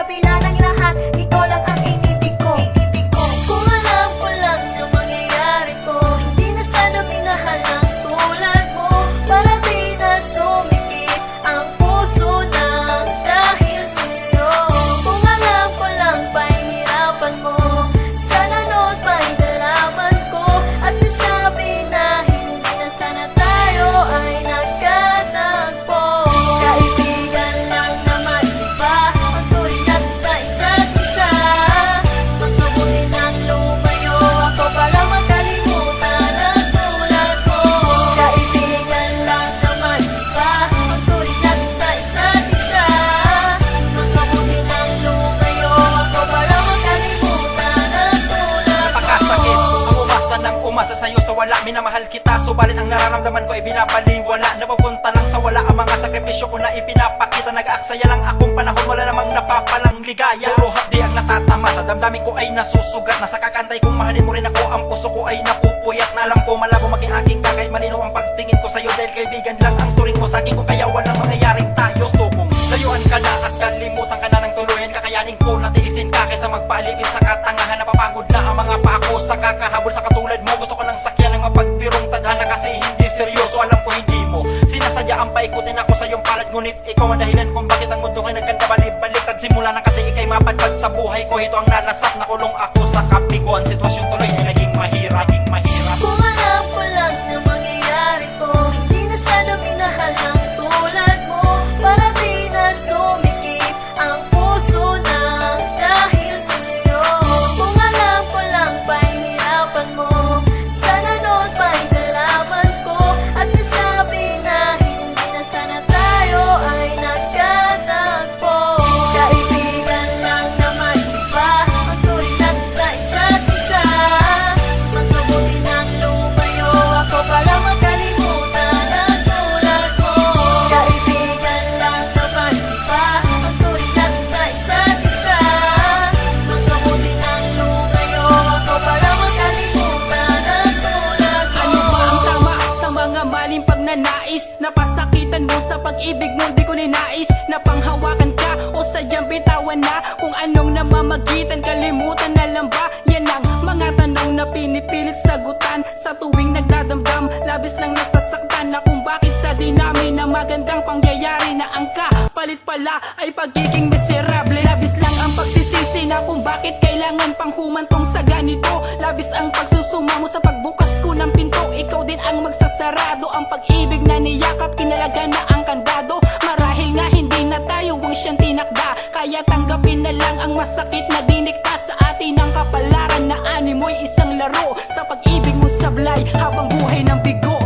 kabila ng lahat, ikaw lang ang inibig ko. Kung alam ko lang na mangyayari to, hindi na sana minahal ang tulad mo. Para di na sumikip ang puso ng dahil sa'yo. Kung alam ko lang pahihirapan mo, sana noon may nalaman ko. At nasabi na hindi na sana tayo ay nagkatagpo. Kaibigan lang naman, diba? Ang turing natin sa isa't isa. Mas mabuti nang lumayo ako para makalimutan ang tulad mo. Kaibigan lang naman, diba? Ang turing natin sa isa't isa. Mas mabuti nang lumayo ako para makalimutan ang tulad mo. Napakasakit ang umasa ng umasa sa'yo sa wala. Minamahal kita, subalit ang nararamdaman ko ay binabaliwala. Napupunta lang sa wala ang mga sakripisyo ko na ipinapakita. Nag-aaksaya lang akong panahon, wala namang napapalang ligaya. Puro hapdi ang natatama, sa damdamin ko ay nasusugat. Nasa kakantay kong mahalin mo rin ako, ang puso ko ay napupuyat. Na alam ko malabo maging aking kakay, malinaw ang pagtingin ko sa'yo. Dahil kaibigan lang ang turing mo sa'kin ko, kaya walang mangyayaring tayo. Gusto kong layuan ka na at kalimutan ka na ng tuluyan. Kakayanin ko na tiisin ka kaysa magpaalipin sa katangahan. Napapagod na ang mga pako sa kakahabol sa katulad mo. Gusto ko ng sakyan ng mapagbirong tadhana kasi hindi seryoso. Alam ko hindi mo sinasadya ang paikutin ako sa iyong palad. Ngunit ikaw ang dahilan kung bakit ang mundo ay nagkanda baliktad. Simula na kasi ikay mapadpad sa buhay ko. Ito ang nalasap, nakulong ako sa kapigo. Ang sitwasyon tuloy ay naging mahirap. Kung alam ko lang na mangyayari to, hindi na sana minahal ang tulad mo. Para di na sumikip ang puso ng dahil sa'yo. Kung alam ko lang pahihirapan mo, sana noon may nalaman ko. At nasabi na hindi na sana tayo ay nagkatagpo. Kaibigan lang naman, diba? Ang turing natin sa isa't isa. Mas mabuti nang lumayo ako para makalimutan ang tulad mo. Kaibigan lang naman, diba? Ang turing natin sa isa't isa. Mas mabuti nang lumayo ako para makalimutan ang tulad mo. Ano ba ang tama sa mga maling pagnanais? Napasakitan mo sa pag-ibig mo, di ko ninais na panghawakan ka o sadyang bitawan na. Kung anong namamagitan, kalimutan na lang ba? Yan ang mga tanong na pinipilit sagutan sa tuwing nagdadamdam. Labis lang nasasaktan na kung bakit sa di namin na magandang pangyayari na ang kapalit pala ay pagiging miserable. Labis lang ang pagsisisi na kung bakit kailangan pang humantong sa ganito. Labis ang pagsusuma mo sa pagbukas ko ng pinto. Ikaw din ang magsasarado. Ang pag-ibig na niyakap, kinalaga na ang kandado. Marahil nga hindi na tayo ang siyang tinakda, kaya tanggapin na lang ang masakit na dinikta sa atin. Ang kapalaran na animoy isang laro sa pag-ibig mo sablay habang buhay ng bigo.